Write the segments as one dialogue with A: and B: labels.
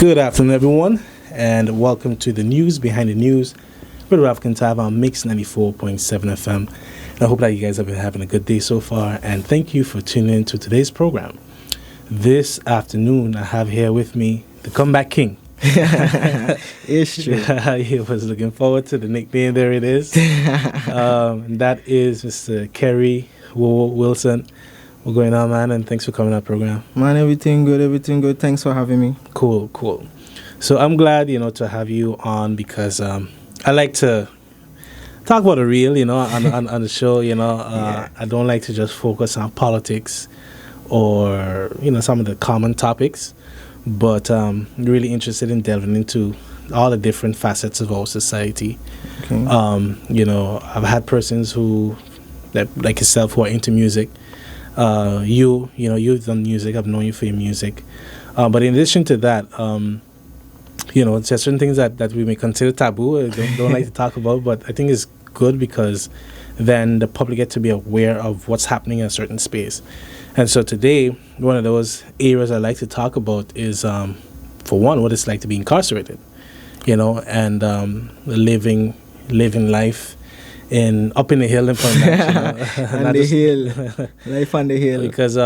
A: Good afternoon, everyone, and welcome to the news behind the news with Ralph Kintab on Mix 94.7 FM. And I hope that you guys have been having a good day so far, and thank you for tuning in to today's program. This afternoon, I have here with me the Comeback King.
B: It's true.
A: He was looking forward to the nickname. There it is. That is Mr. Kerry Wilson. What's going on, man? And thanks for coming on the program.
B: Man, everything good. Thanks for having me.
A: Cool. So I'm glad, to have you on because I like to talk about the real, on the show,
B: Yeah.
A: I don't like to just focus on politics or, some of the common topics, but really interested in delving into all the different facets of our society.
B: Okay.
A: I've had persons who, like yourself, who are into music. You've done music. I've known you for your music. But in addition to that, there's certain things that we may consider taboo, don't like to talk about, but I think it's good because then the public get to be aware of what's happening in a certain space. And so today, one of those areas I like to talk about is, for one, what it's like to be incarcerated, and living life up in the hill in front
B: on the hill. Life on the hill.
A: Because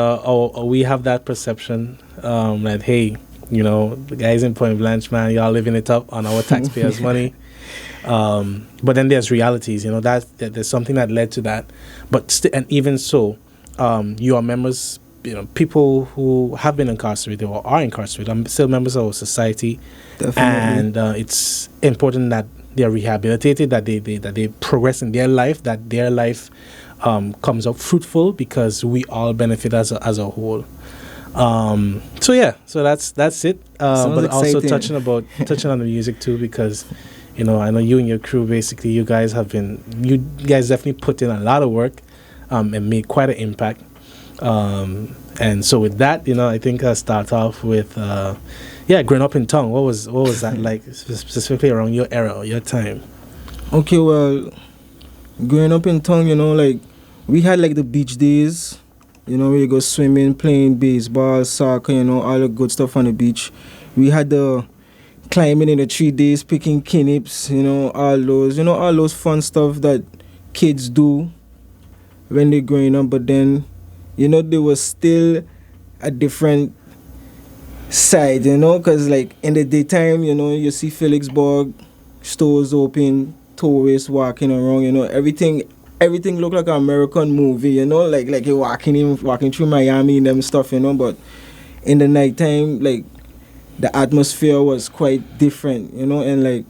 A: we have that perception that, hey, the guys in Point Blanche, man, y'all living it up on our taxpayers' money. But then there's realities, that there's something that led to that. But and even so, you are members, people who have been incarcerated or are incarcerated, I'm still members of our society.
B: Definitely.
A: And it's important that they are rehabilitated, that they progress in their life, that their life comes out fruitful because we all benefit as a whole. So that's it. But
B: exciting.
A: Also touching on the music too, because I know you and your crew, basically you guys definitely put in a lot of work and made quite an impact. And so with that, I think I'll start off with growing up in town. What was that like, specifically around your era or your time?
B: Okay, well, growing up in town, we had like the beach days, where you go swimming, playing baseball, soccer, all the good stuff on the beach. We had the climbing in the 3 days, picking kinips, all those fun stuff that kids do when they're growing up. But then, there was still a different side, because like in the daytime, you see Felixburg, stores open, tourists walking around, everything looked like an American movie, like you're walking through Miami and them stuff, but in the nighttime, like the atmosphere was quite different, and like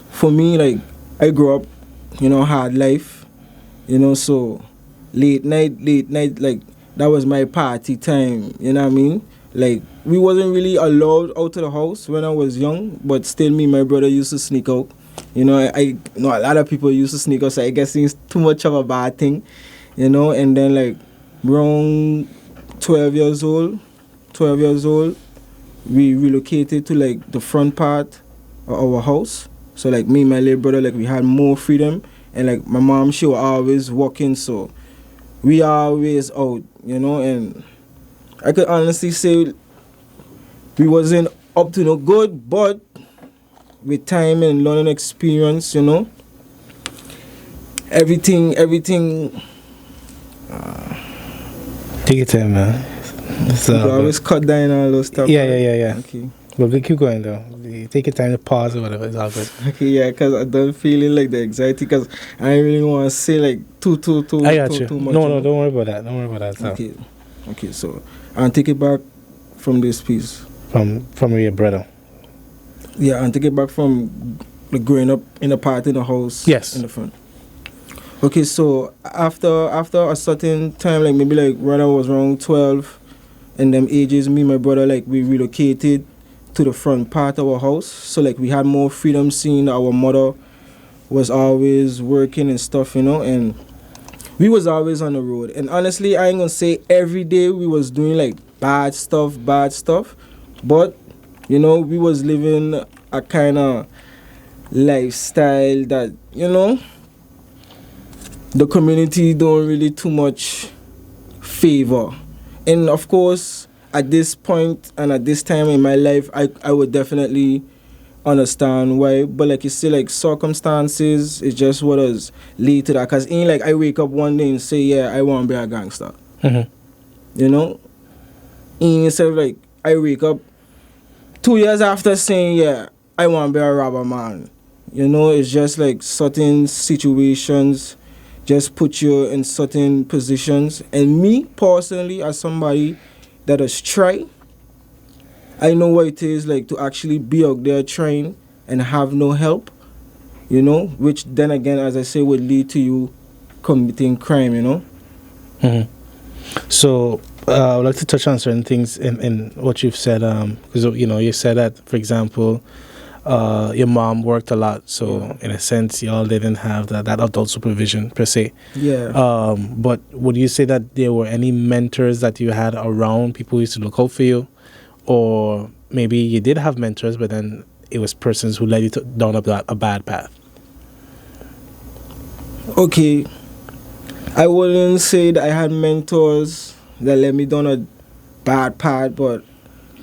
B: for me, like I grew up, hard life, so late night, like that was my party time, you know what I mean? Like we wasn't really allowed out of the house when I was young, but still me and my brother used to sneak out. I know a lot of people used to sneak out, so I guess it's too much of a bad thing, and then like around 12 years old, we relocated to like the front part of our house. So like me and my little brother, like we had more freedom, and like my mom, she was always working, so we always out, and I could honestly say we wasn't up to no good, but with time and learning experience, everything.
A: Take your time, man.
B: You always cut down all those stuff.
A: Yeah.
B: Okay.
A: Well, we keep going though. Take your time to pause or whatever. It's all good.
B: Okay, yeah, because I don't feeling like the anxiety, because I really want to say like too
A: I got you.
B: much.
A: No, don't worry about that. So.
B: Okay, so I'll take it back from this piece.
A: From your brother.
B: Yeah, I'll take it back from the growing up in the part in the house.
A: Yes.
B: In the front. Okay, so after a certain time, like maybe like when I was around 12, and them ages, me and my brother, like we relocated to the front part of our house. So like we had more freedom, seeing our mother was always working and stuff, and we was always on the road. And honestly, I ain't gonna say every day we was doing like bad stuff, but we was living a kind of lifestyle that, the community don't really too much favor. And of course, at this point and at this time in my life, I would definitely understand why. But like you say, like circumstances is just what has lead to that. Cause ain't like I wake up one day and say, yeah, I want to be a gangster.
A: Mm-hmm.
B: You know, instead of like I wake up 2 years after saying, yeah, I want to be a robber man. You know, it's just like certain situations just put you in certain positions. And me personally, as somebody that has tried, I know what it is like to actually be out there trying and have no help, you know, which then again, as I say, would lead to you committing crime, you know.
A: Mm-hmm. So I would like to touch on certain things in what you've said, because you know, you said that, for example, your mom worked a lot, so in a sense, y'all didn't have that adult supervision per se.
B: Yeah.
A: But would you say that there were any mentors that you had around, people who used to look out for you, or maybe you did have mentors, but then it was persons who led you down a bad path?
B: Okay, I wouldn't say that I had mentors that led me down a bad path, but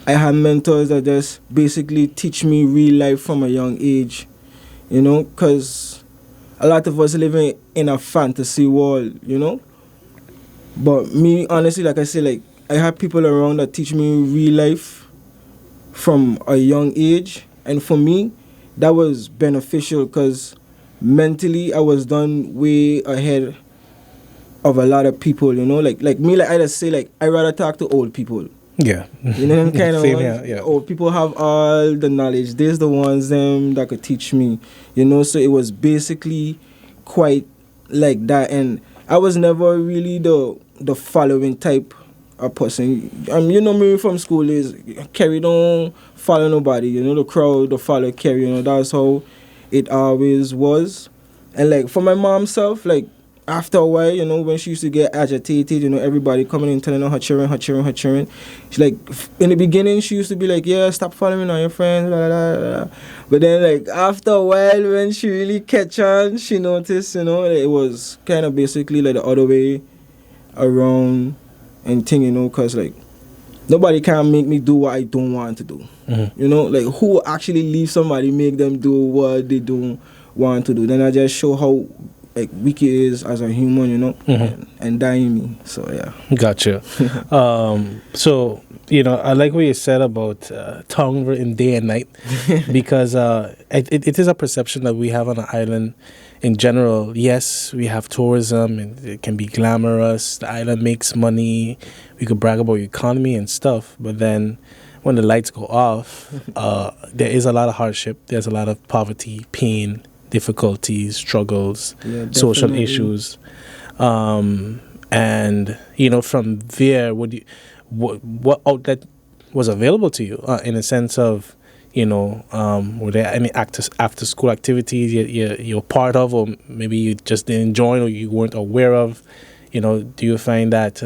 B: I had mentors that just basically teach me real life from a young age, you know, because a lot of us living in a fantasy world, you know. But me, honestly, like I say, like I had people around that teach me real life from a young age, and for me, that was beneficial because mentally I was done way ahead of a lot of people, you know. Like me, like I just say, like I rather talk to old people.
A: Yeah.
B: You know them kind of
A: Same
B: ones?
A: here, yeah.
B: Old people have all the knowledge. There's the ones that could teach me, you know. So it was basically quite like that, and I was never really the following type of person. You know me from school is Kerry don't follow nobody. You know, the crowd don't follow Kerry. You know, that's how it always was. And like for my mom's self, like after a while, you know, when she used to get agitated, you know, everybody coming in telling her her children. She like in the beginning she used to be like, yeah, stop following all your friends, blah, blah, blah, blah. But then like after a while, when she really catch on, she noticed, you know, it was kind of basically like the other way around and thing, you know, because like nobody can make me do what I don't want to do.
A: Mm-hmm.
B: You know, like who actually leave somebody make them do what they don't want to do. Then I just show how like weak it is as a human, you know, and dying me. So yeah.
A: Gotcha. So you know, I like what you said about tongue in day and night, because it is a perception that we have on the island in general. Yes, we have tourism and it can be glamorous. The island makes money. We could brag about the economy and stuff, but then when the lights go off, there is a lot of hardship. There's a lot of poverty, pain, difficulties, struggles, social issues, and you know, from there, what outlet was available to you in a sense of, you know, were there any after school activities you're part of, or maybe you just didn't join or you weren't aware of? You know, do you find that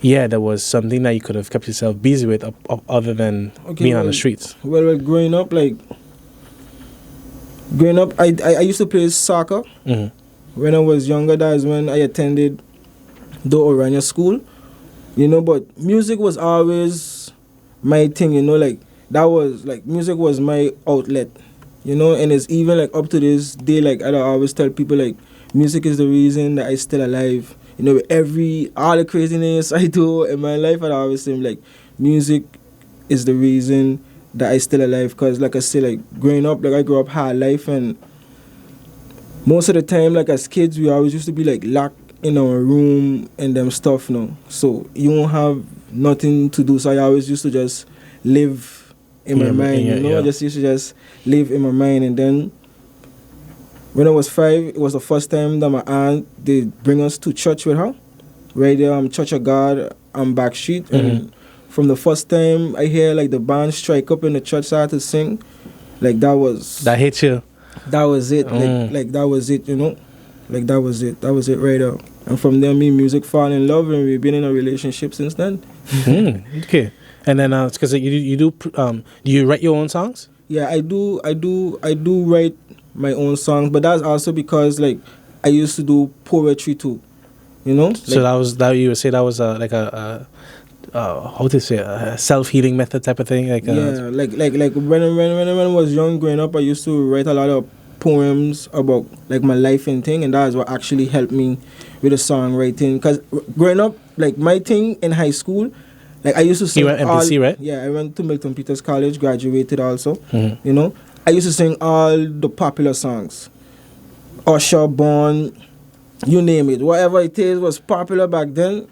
A: there was something that you could have kept yourself busy with other than being on the streets?
B: Well, growing up, I used to play soccer. When I was younger. That is when I attended the Orania school, you know. But music was always my thing, you know. Like that was like music was my outlet, you know. And it's even like up to this day, like I always tell people, like music is the reason that I still alive. You know, with all the craziness I do in my life, I always say like music is the reason that I still alive. Cause like I say, like growing up, like I grew up hard life, and most of the time, like as kids, we always used to be like locked in our room and them stuff, you know. So you won't have nothing to do. So I always used to just live in my mind, you know. I just used to just live in my mind. And then when I was 5, it was the first time that my aunt did bring us to church with her, right there, Church of God on Back Street. And from the first time I hear like the band strike up in the church, started to sing, like that
A: hit you.
B: That was it. Like that was it, you know. Like that was it right there. And from there, me and music fall in love, and we've been in a relationship since then.
A: Okay. And then because you do you write your own songs?
B: Yeah, I do write my own songs, but that's also because like I used to do poetry too, you know.
A: So that you would say that was like a how to say, self-healing method type of thing. Like,
B: Yeah, like when I was young, growing up, I used to write a lot of poems about like my life and thing, and that is what actually helped me with the songwriting. Cause growing up, like my thing in high school, like I used to sing.
A: You went MPC, right?
B: Yeah, I went to Milton Peters College, graduated also.
A: Mm-hmm.
B: You know, I used to sing all the popular songs, Usher, Born, you name it, whatever it is was popular back then.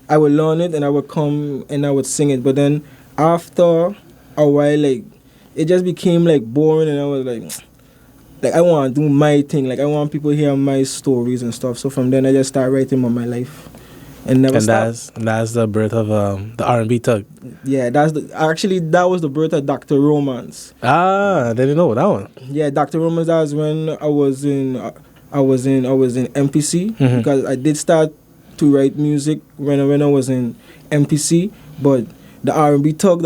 B: I would learn it and I would come and I would sing it. But then after a while, like it just became like boring, and I was like I want to do my thing. Like I want people to hear my stories and stuff. So from then I just started writing about my life and never stopped.
A: That's the birth of the R&B tug.
B: Yeah, that was the birth of Dr. Romance.
A: Ah, I didn't know that one.
B: Yeah, Dr. Romance. That was when I was in MPC,
A: Mm-hmm.
B: because I did start to write music when I was in MPC, but the R&B talk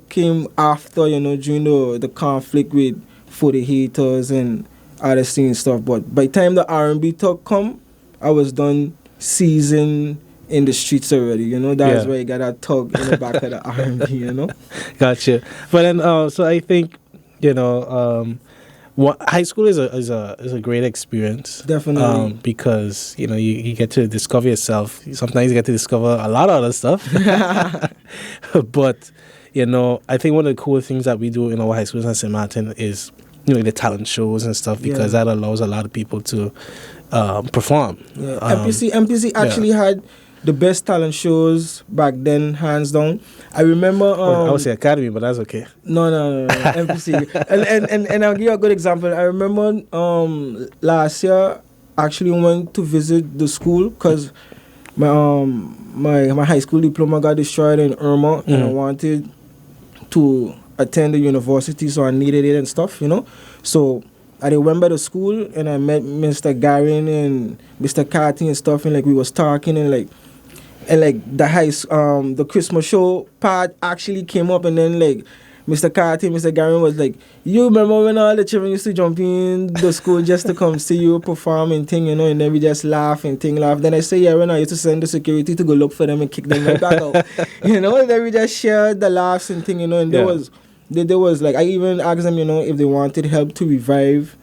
B: came after, during the conflict with For the Haters and other and stuff. But by the time the R&B talk come, I was done seasoned in the streets already. That's why you got that talk in the back of the R&B.
A: Gotcha. But then, so I think, high school is a great experience.
B: Definitely.
A: Because you get to discover yourself. Sometimes you get to discover a lot of other stuff. But I think one of the cool things that we do in our high schools in St. Martin is the talent shows and stuff, because that allows a lot of people to perform.
B: Yeah. MPC actually had the best talent shows back then, hands down. I remember.
A: I would say Academy, but that's okay.
B: No. MPC. and I'll give you a good example. I remember last year actually went to visit the school because my high school diploma got destroyed in Irma, and I wanted to attend the university, so I needed it and stuff, So I remember the school, and I met Mr. Garin and Mr. Carty and stuff, and we was talking, and the Christmas show part actually came up, and then Mr. Carty, Mr. Garin was like, you remember when all the children used to jump in the school just to come see you perform and thing, and then we just laugh. Then I say, yeah, when I used to send the security to go look for them and kick them right back out, and then we just shared the laughs and thing, and there was I even asked them, if they wanted help to revive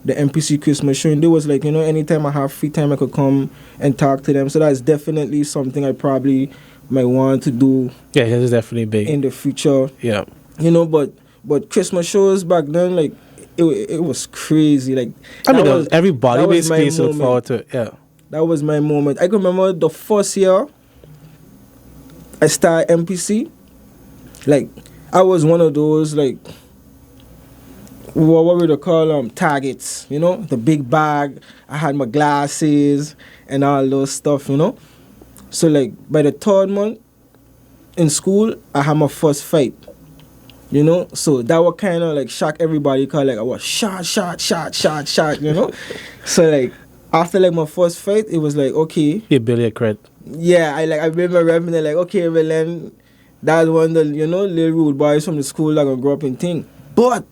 B: the MPC Christmas show, and they was anytime I have free time I could come and talk to them. So that's definitely something I probably might want to do.
A: Yeah, it's definitely big
B: in the future.
A: Yeah.
B: But Christmas shows back then, it was crazy.
A: Everybody basically used to look forward to it. Yeah.
B: That was my moment. I can remember the first year I started MPC. I was one of those what would they call targets, the big bag. I had my glasses and all those stuff, So by the third month in school, I had my first fight, So that would kind of shock everybody, because I was shot, So after my first fight, it was okay.
A: You build your credit.
B: Yeah, I remember rapping okay, well then that's one of the little rude boys from the school that gonna grow up and thing. But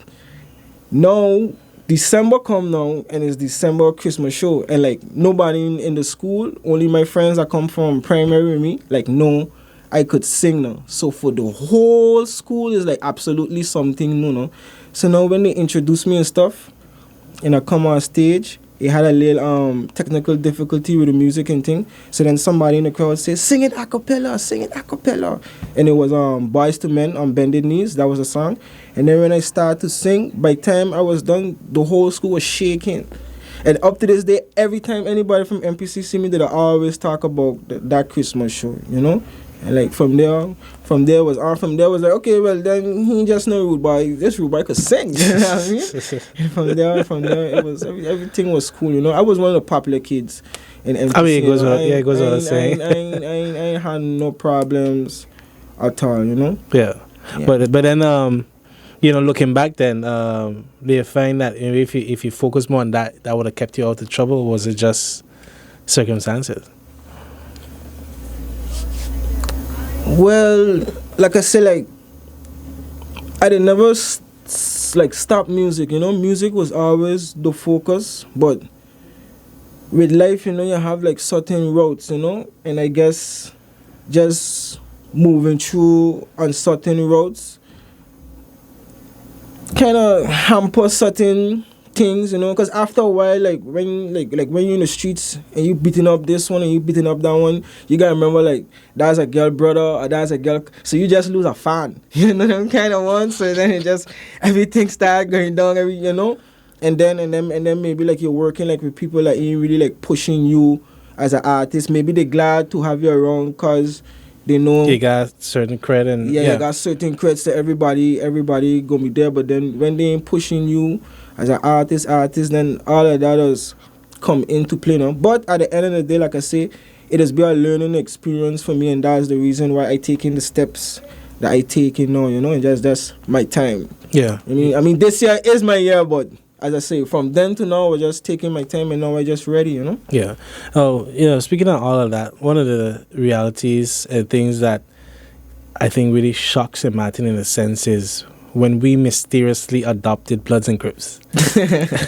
B: now December come now, and it's December Christmas show, and nobody in the school, only my friends that come from primary with me, no, I could sing now. So for the whole school is absolutely something new, no. So now when they introduce me and stuff, and I come on stage, it had a little technical difficulty with the music and thing. So then somebody in the crowd said, sing it a cappella. And it was Boys to Men on Bended Knees. That was a song. And then when I started to sing, by the time I was done, the whole school was shaking. And up to this day, every time anybody from MPC see me, they always talk about that Christmas show, And from there was okay, well then he just no rude boy. This rude boy could sing. You know what I mean? And from there it was everything was cool. I was one of the popular kids in MPC.
A: I mean, it goes without saying.
B: I ain't had no problems at all.
A: Yeah. But then looking back, then do you find that if you focus more on that would have kept you out of trouble, or was it just circumstances?
B: Well, like I said, I did never stop music. Music was always the focus. But with life, you have certain routes, and I guess just moving through on certain roads kind of hamper certain things, you know, because after a while, like when you're in the streets and you beating up this one and you beating up that one, you gotta remember like that's a girl brother or that's a girl, so you just lose a fan, you know, them kind of ones. So then it just everything start going down, you know, and then maybe like you're working like with people that ain't really like pushing you as an artist. Maybe they're glad to have you around because they know
A: You got certain credit and
B: you got certain credits to everybody gonna be there, but then when they ain't pushing you as an artist, then all of that does come into play now. But at the end of the day, like I say, it has been a learning experience for me, and that's the reason why I take in the steps that I take in now, you know, and just that's my time.
A: Yeah.
B: I mean this year is my year, but as I say, from then to now, we're just taking my time, and now we're just ready, you know?
A: Yeah. Oh, you know, speaking of all of that, one of the realities and things that I think really shocks and Martin in a sense is when we mysteriously adopted Bloods and Crips.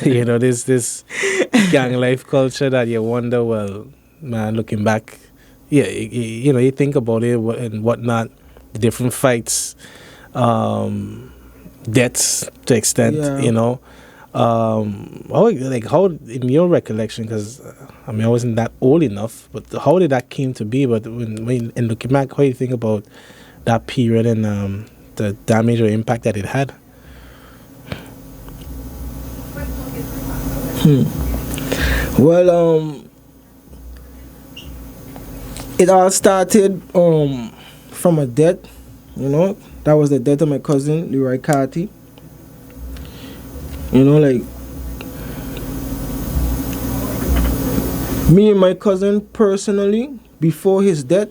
A: You know, there's this gang life culture that you wonder, well, man, looking back, yeah, you know, you think about it and whatnot, the different fights, deaths to extent, you know. How in your recollection, because I mean I wasn't that old enough, but how did that came to be? But when and looking back, how do you think about that period and the damage or impact that it had?
B: Well, it all started from a death, you know. That was the death of my cousin Leroy Carty. You know, like me and my cousin personally, before his death,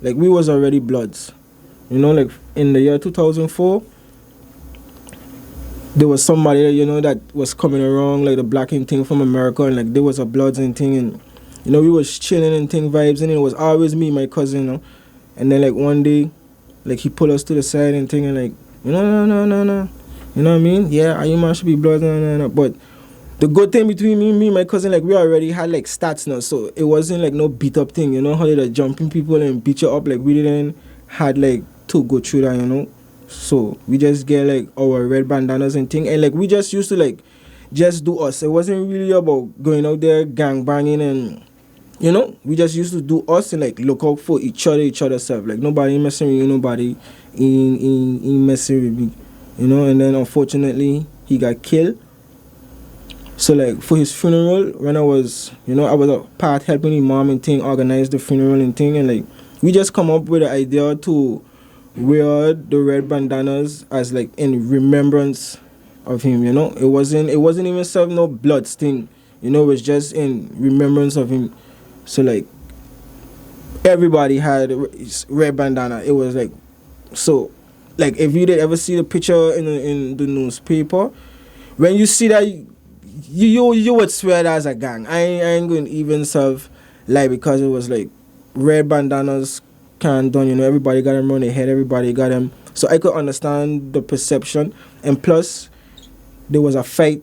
B: like we was already Bloods. You know, like in the year 2004, there was somebody, you know, that was coming around, like the blacking thing from America, and like there was a Bloods and thing, and you know, we was chilling and thing vibes, and it was always me, my cousin, you know. And then like one day, like he pulled us to the side and thing, and like, no. You know what I mean? Yeah, you man should be Bloods, no. But the good thing between me and my cousin, like we already had like stats now, so it wasn't like no beat up thing, you know, how they're jumping people and beat you up, like we didn't had like to go through that, you know. So we just get like our red bandanas and thing, and like we just used to like just do us. It wasn't really about going out there gang banging, and you know, we just used to do us and like look out for each other self. Like nobody messing with you, nobody in messing with me. You know, and then unfortunately he got killed. So like for his funeral, when I was a part helping his mom and thing organize the funeral and thing, and like we just come up with the idea to wear the red bandanas as like in remembrance of him. You know, it wasn't even serving no Bloods thing. You know, it was just in remembrance of him. So like everybody had red bandana. It was like so. Like if you did ever see the picture in the newspaper, when you see that, you would swear that's a gang. I ain't going to even serve lie, because it was like red bandanas can't done. You know, everybody got them on their head. Everybody got them. So I could understand the perception, and plus there was a fight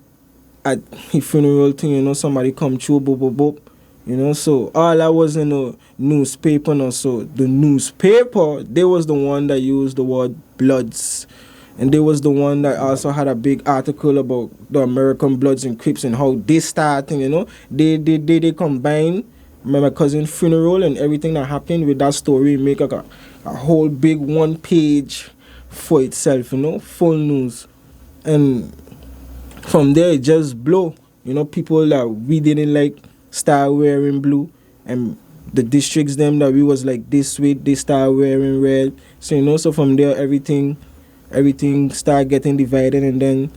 B: at his funeral thing. You know, somebody come through, boop. You know, so all that was in the newspaper now. So the newspaper, they was the one that used the word Bloods. And they was the one that also had a big article about the American Bloods and Crips and how they starting, you know. They combine my cousin's funeral and everything that happened with that story, make like a whole big one page for itself, you know, full news. And from there it just blow. You know, people that we didn't like start wearing blue, and the districts them that we was like this way, they start wearing red. So you know, so from there everything started getting divided. And then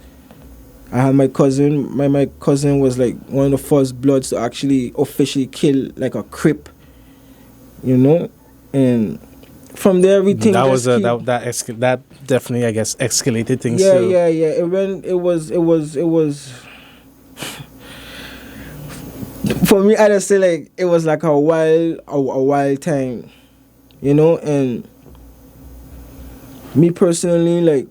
B: I had my cousin. My cousin was like one of the first Bloods to actually officially kill like a Crip, you know. And from there everything
A: that was that definitely, I guess, escalated things.
B: Yeah. It was for me, I just say like it was like a wild time, you know. And me personally, like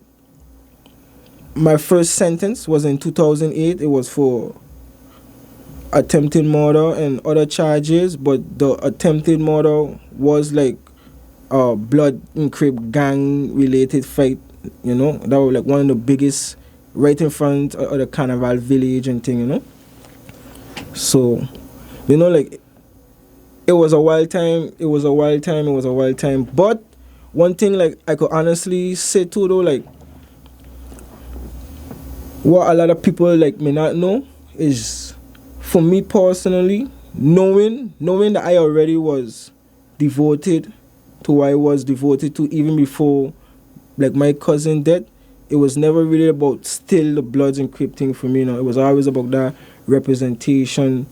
B: my first sentence was in 2008. It was for attempted murder and other charges, but the attempted murder was like blood in Crip gang related fight. You know, that was like one of the biggest, right in front of the Carnival village and thing. You know, so you know, like it was a wild time. It was a wild time. It was a wild time. But one thing, like I could honestly say too, though, like what a lot of people like may not know is, for me personally, knowing that I already was devoted to what I was devoted to even before, like my cousin dead. It was never really about still the Bloods and Crip thing for me. You know, it was always about that representation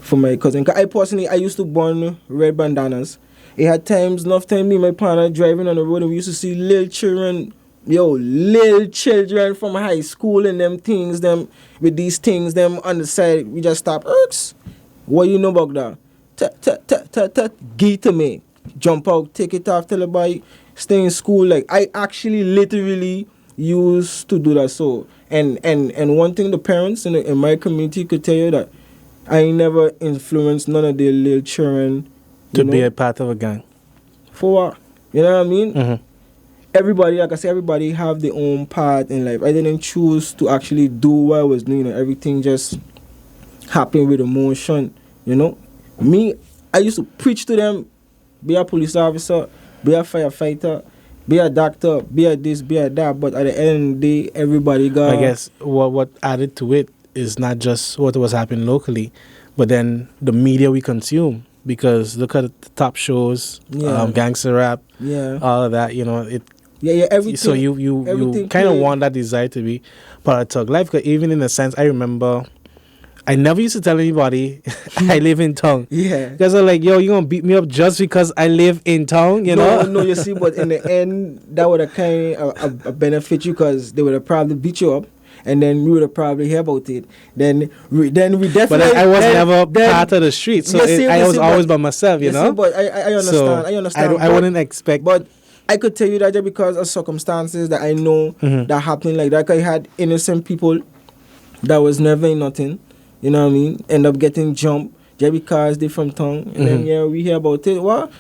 B: for my cousin. 'Cause I personally, I used to burn red bandanas. It had times, enough time, me and my partner driving on the road, and we used to see little children, little children from high school and them things, them with these things, them on the side. We just stop. What you know about that? Give it to me. Jump out, take it off, tell the boy, stay in school. Like I actually literally used to do that. So and one thing the parents in my community could tell you that I never influenced none of their little children
A: to be a part of a gang.
B: For what? You know what I mean?
A: Mm-hmm.
B: Everybody, like I said, everybody have their own part in life. I didn't choose to actually do what I was doing. You know, everything just happened with emotion. You know, me, I used to preach to them, be a police officer, be a firefighter, be a doctor, be a this, be a that. But at the end of the day, everybody got...
A: I guess what added to it is not just what was happening locally, but then the media we consume. Because look at the top shows, gangster rap, all of that, you know, it...
B: Yeah, everything.
A: So you kind of want that desire to be part of Thug life. 'Cause even in a sense, I remember... I never used to tell anybody I live in town.
B: Yeah.
A: Because they're like, yo, you gonna beat me up just because I live in town, you know?
B: No, you see, but in the end, that would have kind of benefit you, because they would have probably beat you up, and then we would have probably heard about it. Then we definitely...
A: But I was never part of the street, so I was always by myself, you know?
B: See, but I understand,
A: so
B: I understand.
A: I wouldn't expect...
B: But I could tell you that just because of circumstances that I know that happening like that. I had innocent people that was never in nothing. You know what I mean? End up getting jumped just because they from town. And then we hear about it. Well,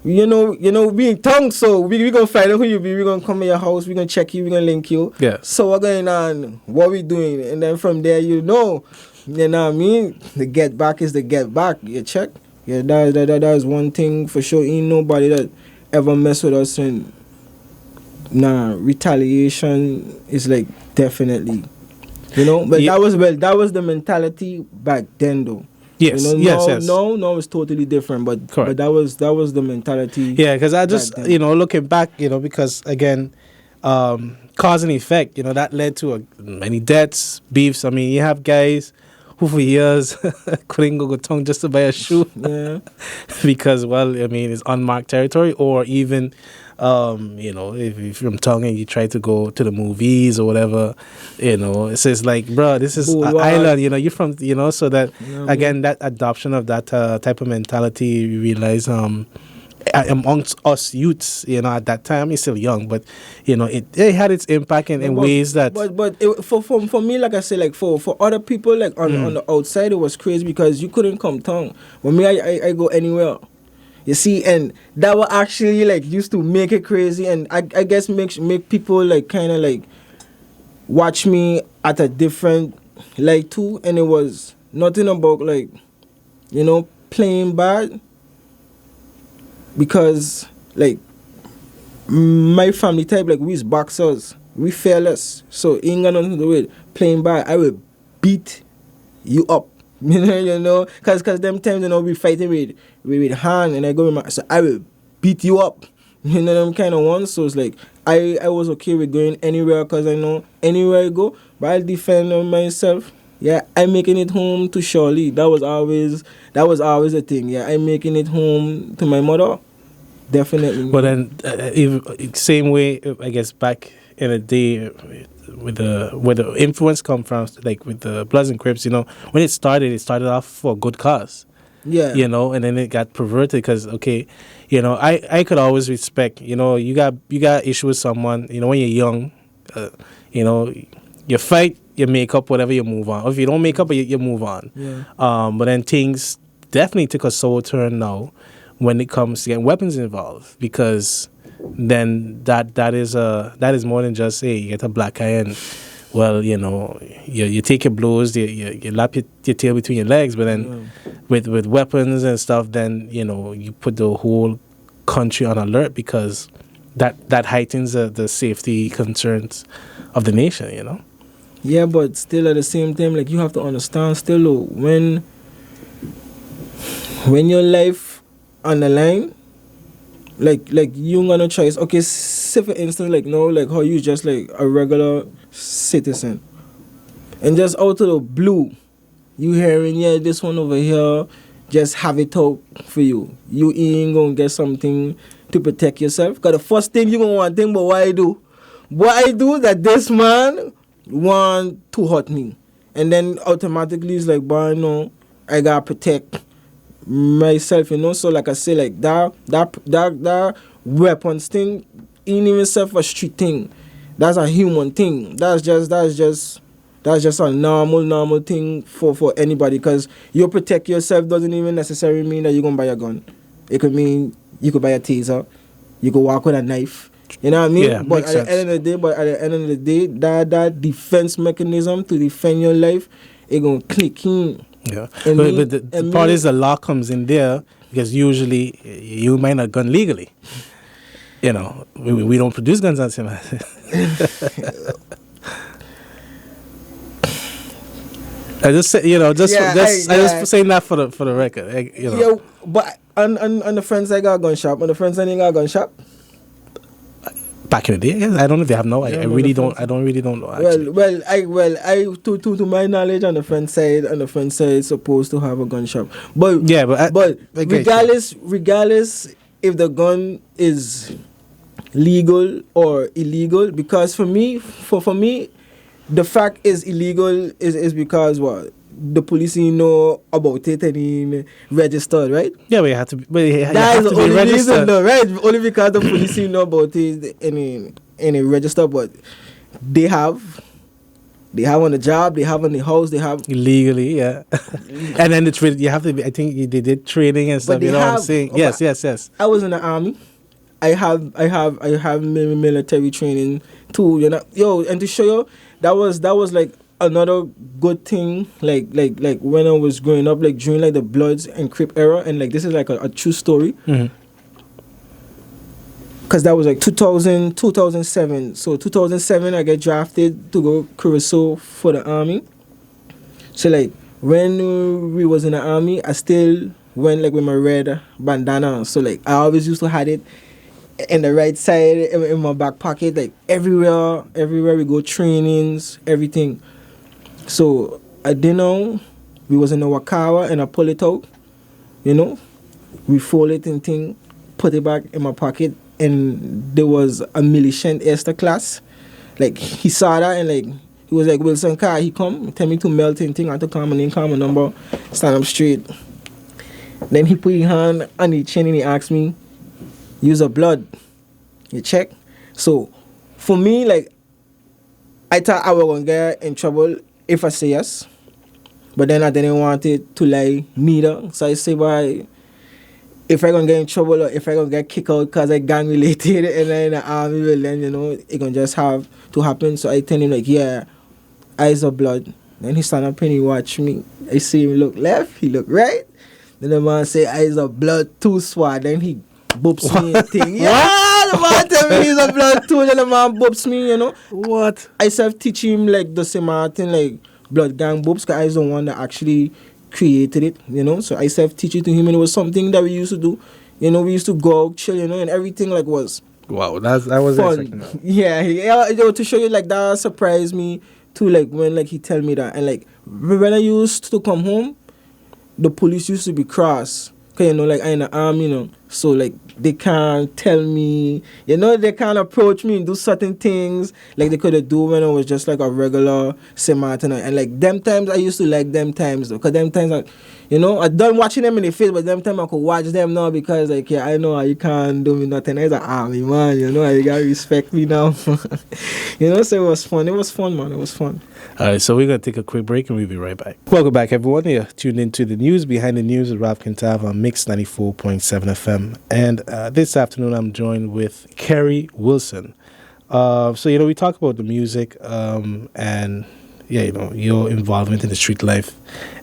B: you know, we in town, so we gonna find out who you be. We gonna come in your house. We gonna check you. We gonna link you.
A: Yeah.
B: So what going on? What we doing? And then from there, you know what I mean? The get back is the get back. You check. Yeah, that is one thing for sure. Ain't nobody that ever mess with us, and retaliation is like definitely. You know, but that was the mentality back then, though.
A: Yes,
B: you know,
A: yes.
B: No, it's totally different. But that was the mentality.
A: Yeah, because I just looking back, because again, cause and effect. That led to many deaths, beefs. I mean, you have guys who for years couldn't go tongue just to buy a shoe.
B: Yeah,
A: because it's unmarked territory, or even. If you're from Tongue and you try to go to the movies or whatever, it says like, bro, this is an island, you're from, so that, again, that adoption of that type of mentality, you realize, amongst us youths, at that time, it's still young, but, it had its impact in ways that...
B: But for me, like I said, like for other people, like on the outside, it was crazy because you couldn't come Tongue. But me, I go anywhere. You see, and that will actually like used to make it crazy, and I guess make people like kind of like watch me at a different light too. And it was nothing about like playing bad, because like my family type, like we's boxers, we fearless, so it ain't got nothing to do with playing bad. I will beat you up. Because them times, we fighting with hand, and I go with my, so I will beat you up, them kind of ones. So it's like, I was okay with going anywhere, because I know anywhere I go, but I'll defend myself. Yeah, I'm making it home to Shirley. That was always a thing. Yeah, I'm making it home to my mother. Definitely.
A: But then, same way, I guess, back in the day, where the influence come from, like with the Bloods and Crips, when it started off for a good cause.
B: Yeah.
A: And then it got perverted because, okay, I could always respect, you got issue with someone, when you're young, you fight, you make up, whatever, you move on. Or if you don't make up, you move on.
B: Yeah.
A: But then things definitely took a sour turn now, when it comes to getting weapons involved, because then that is more than just, hey, you get a black eye and, well, you take your blows, you lap your tail between your legs, but then with weapons and stuff, then you put the whole country on alert, because that heightens the safety concerns of the nation.
B: Yeah, but still at the same time, like, you have to understand still, though, when your life on the line, like you gonna choice. Okay, say for instance, like, no, like how you just like a regular citizen, and just out of the blue, you hearing, yeah, this one over here, just have it out for you. You ain't gonna get something to protect yourself. Cause the first thing you gonna want to think, but what I do that this man want to hurt me, and then automatically it's like, but no, I gotta protect myself, So like I say, like that weapons thing ain't even self a street thing. That's a human thing. That's just a normal thing for anybody. Because you protect yourself doesn't even necessarily mean that you're gonna buy a gun. It could mean you could buy a taser, you could walk with a knife. You know what I mean?
A: Yeah,
B: but at the end of the day, that defense mechanism to defend your life, it gonna click in.
A: Yeah, but the part is the law comes in there, because usually you might not gun legally. We don't produce guns on Sim. I just say, I just saying that for the record.
B: Yeah, but on the friends I got a gun shop, on the friends I ain't got a gun shop.
A: Back in the day, yes. I don't know if they have now. I really don't know. Actually.
B: I to my knowledge, on the friend side, supposed to have a gun shop. But
A: yeah,
B: but regardless if the gun is legal or illegal, because for me, the fact is illegal is because what? The police know about it and in registered, right?
A: Yeah, but you have to be.
B: That is the only reason, though, right? Only because the police know about it and registered, but they have on the job, they have on the house, they have
A: legally, yeah. And then you have to be. I think they did training and stuff. You know what I'm saying? Yes.
B: I was in the army. I have military training too. And to show you, that was like another good thing, like when I was growing up, like during like the Bloods and Crip era, and like this is like a true story.
A: Mm-hmm.
B: Cause that was like 2007. So 2007, I get drafted to go Curacao for the army. So like when we was in the army, I still went like with my red bandana. So like I always used to have it in the right side in my back pocket, like everywhere we go, trainings, everything. So I didn't know, we was in the Wakawa and I pull it out, we fold it and thing, put it back in my pocket, and there was a militant Esther class. Like he saw that and like he was like, Wilson car, he come, tell me to melt and thing, I had to call my name, call my number, stand up straight. Then he put his hand on the chin and he asked me, use a blood. You check? So for me, like I thought I was gonna get in trouble if I say yes, but then I didn't want it to lie neither. So I say, why? If I gonna get in trouble or if I gonna get kicked out because I gang related and then the army, well then it gonna just have to happen. So I tell him like, yeah, eyes of blood. Then he stand up and he watch me. I see him look left, he look right. Then the man say eyes of blood too swat. Then he boops me and thing. Yeah, the man tell me he's a blood too. Then the man boops me,
A: What?
B: I self teach him like the same thing, like blood gang boops, because I was the one that actually created it, So I self teach it to him, and it was something that we used to do. We used to go out, chill, and everything like was.
A: Wow, that was
B: fun. Yeah, to show you like that surprised me too. Like when like he tell me that, and like when I used to come home, the police used to be cross. Cause like I in the army, So like they can't tell me, you know, they can't approach me and do certain things like they could have do when I was just like a regular St. Martin. And like them times I used to like them times though, cause them times I, you know, I done watching them in the face, but them time I could watch them now because like yeah, I know you can't do me nothing. I was like, army man, you know, you gotta respect me now. You know, so it was fun. It was fun, man. It was fun.
A: All right, so we're going to take a quick break and we'll be right back. Welcome back, everyone. You're tuned into the news, Behind the News with Rob Kintav on Mix 94.7 FM. And this afternoon, I'm joined with Kerry Wilson. So, you know, we talk about the music and, yeah, you know, your involvement in the street life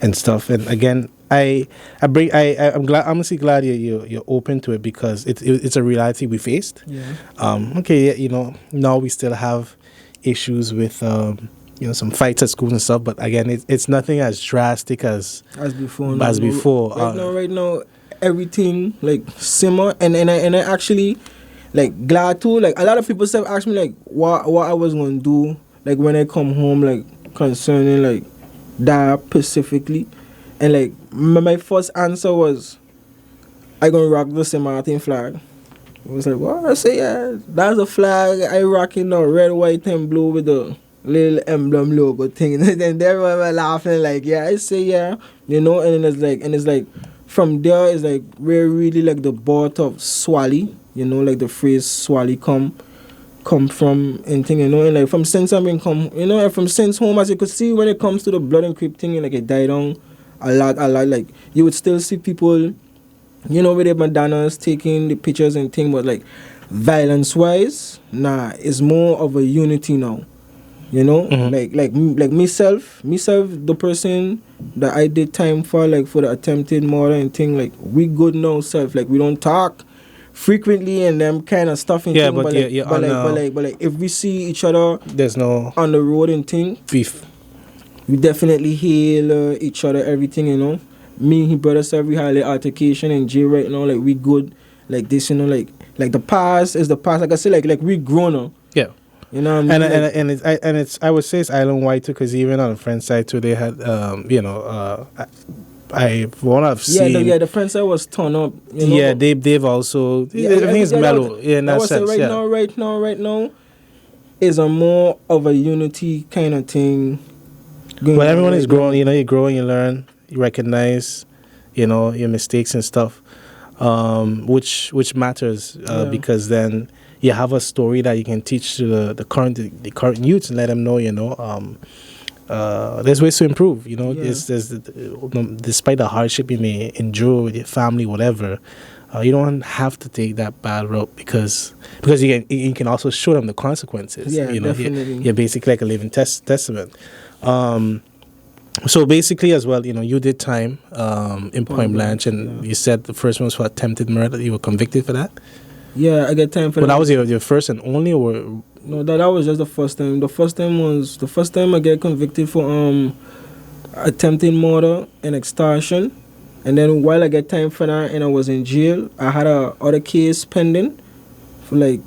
A: and stuff. And again, I'm honestly glad you're open to it because it's a reality we faced.
B: Yeah.
A: Okay, yeah, you know, now we still have issues with you know, some fights at schools and stuff, but again, it's nothing as drastic as
B: before. Right now, everything like simmer, and I actually like glad too. Like a lot of people have asked me like what I was gonna do like when I come home, like concerning like that specifically, and like my first answer was I gonna rock the St. Martin flag. I was like, what? I say, yeah, that's a flag I rocking now, red, white, and blue with the little emblem logo thing. And then everyone were laughing like, yeah, I say, yeah, you know. And it's like from there is like where really like the birth of Swally, you know, like the phrase Swally come from and thing, you know. And like from since I've been come, you know, and from since home, as you could see when it comes to the blood and creep thing, like it died down a lot. Like you would still see people, you know, with their bandanas taking the pictures and thing, but like violence wise, nah, it's more of a unity now. You know, like myself, the person that I did time for, like for the attempted murder and thing, like we good now, self. Like we don't talk frequently and them kind of stuff and
A: yeah,
B: thing, but like if we see each other,
A: there's no
B: on the road and thing,
A: beef.
B: We definitely hail each other, everything, you know. Me and his brother self, we had like altercation in jail right now, like we good, like this, you know, like the past is the past. Like I say, like we grown now.
A: Yeah.
B: You know what I mean?
A: And it's I would say it's island wide too, because even on the French side too, they had you know I've seen
B: the French side was torn up. You know?
A: Yeah, they've also everything's mellow. Yeah, in that sense.
B: Right now is a more of a unity kind of thing.
A: But everyone is growing. You know, you grow and you learn, you recognize, you know, your mistakes and stuff, which matters because then you have a story that you can teach to the current youths and let them know, you know, there's ways to improve. You know, there's despite the hardship you may endure with your family, whatever, you don't have to take that bad route because you can also show them the consequences.
B: Yeah,
A: you know,
B: definitely.
A: You're basically like a living testament. So basically, as well, you know, you did time in Point Blanche, and you said the first one was for attempted murder. You were convicted for that.
B: Yeah, I get time for that.
A: But that was your first and only, or
B: no? That was just the first time. The first time I get convicted for attempted murder and extortion, and then while I get time for that, and I was in jail, I had a other case pending for like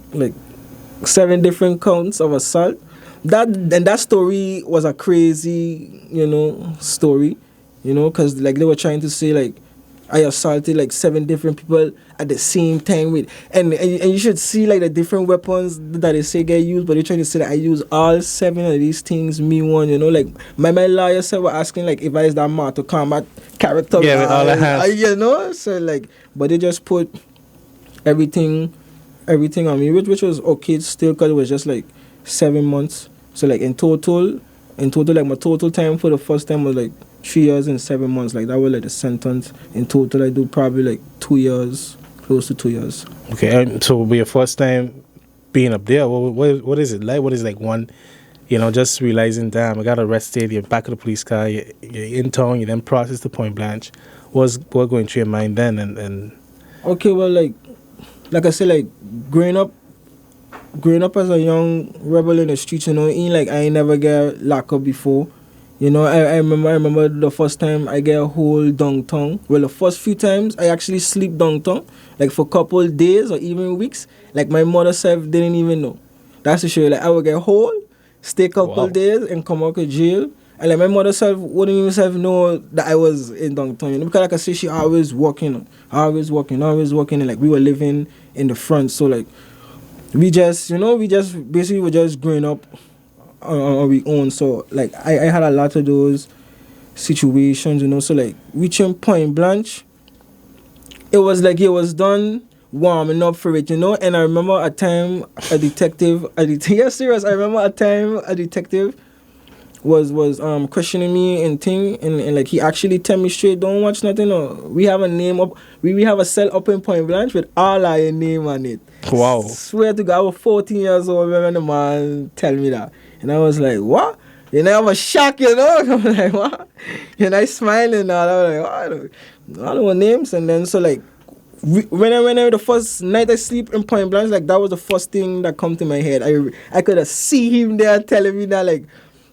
B: 7 different counts of assault. That story was a crazy, you know, story, you know, because like they were trying to say like I assaulted like 7 different people at the same time with, and you should see like the different weapons that they say get used, but they're trying to say that I use all 7 of these things, me one, you know, like my lawyer said were asking like if I is that Mortal Kombat character,
A: yeah, with all the hands,
B: you know, so like, but they just put everything on me, which was okay still, because it was just like 7 months. So like in total, like my total time for the first time was like 3 years and 7 months. Like that was like the sentence. In total, I do probably like 2 years, close to 2 years.
A: Okay, so your first time being up there, what is it like? What is like one, you know, just realizing, damn, I got arrested. You're back of the police car. You're in town. You then process to Point Blanche. What's going through your mind then? And
B: okay, well, like I said, like growing up as a young rebel in the streets, you know, I ain't never get locked up before. You know, I remember the first time I get a whole downtown. Well, the first few times I actually sleep downtown, like for a couple of days or even weeks. Like my mother self didn't even know. That's to show you, like I would get whole, stay a couple of days and come out of jail. And like my mother self wouldn't even self know that I was in downtown, you know, because like I say, she always walking, and like we were living in the front, so like we just, we just basically were just growing up on our own. So like I had a lot of those situations, so like reaching Point Blanche, it was like it was done warming up for it, and I remember a time yes, serious, I remember a time a detective was questioning me and like he actually tell me straight, don't watch nothing, we have a name up, we have a cell up in Point Blanche with all our name on it.
A: Wow.
B: Swear to God, I was 14 years old when the man tell me that, and I was like, what? I was shocked, I'm like, what? And I smiling and I was like, what? I don't know names. And then so like when I the first night I sleep in Point Blanche, like that was the first thing that come to my head. I could have see him there telling me that like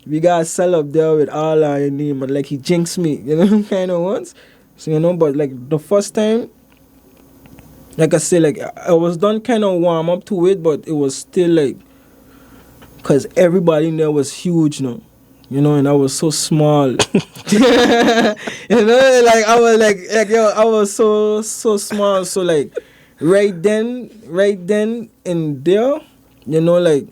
B: we got a cell up there with all our name, and like he jinxed me, kind of once. So but like the first time, like I say, like I was done kind of warm up to it, but it was still like, cause everybody in there was huge, and I was so small. Like I was like yo, I was so small. So like right then and there, like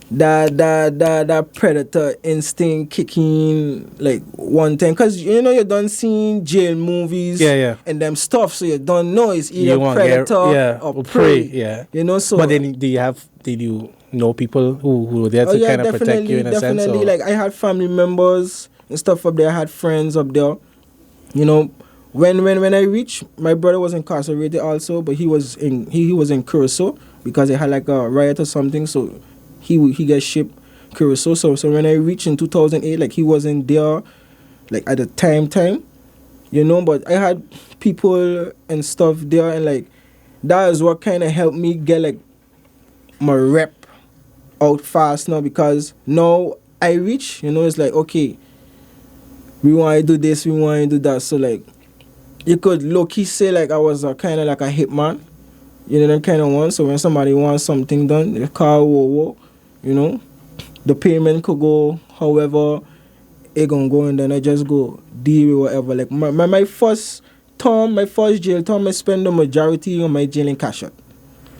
B: that predator instinct kicking like one time, cause you done seen jail movies, and them stuff, so you don't know it's either predator or prey, So
A: but then did you know people who were there to kind of protect you in a sense?
B: Definitely, like I had family members and stuff up there. I had friends up there. When I reached, my brother was incarcerated also, but he was in Curacao because they had like a riot or something. So he gets shipped Curacao. So when I reached in 2008, like he wasn't there, like at the time. But I had people and stuff there, and like that is what kind of helped me get like my rep out fast now, because now I reach, it's like, okay, we want to do this, we want to do that. So like you could low-key say like I was a kind of like a hitman, that kind of one. So when somebody wants something done, they call whoa, the payment could go however it gonna go, and then I just go deal with whatever. Like my first jail term, I spend the majority of my jail in cash out.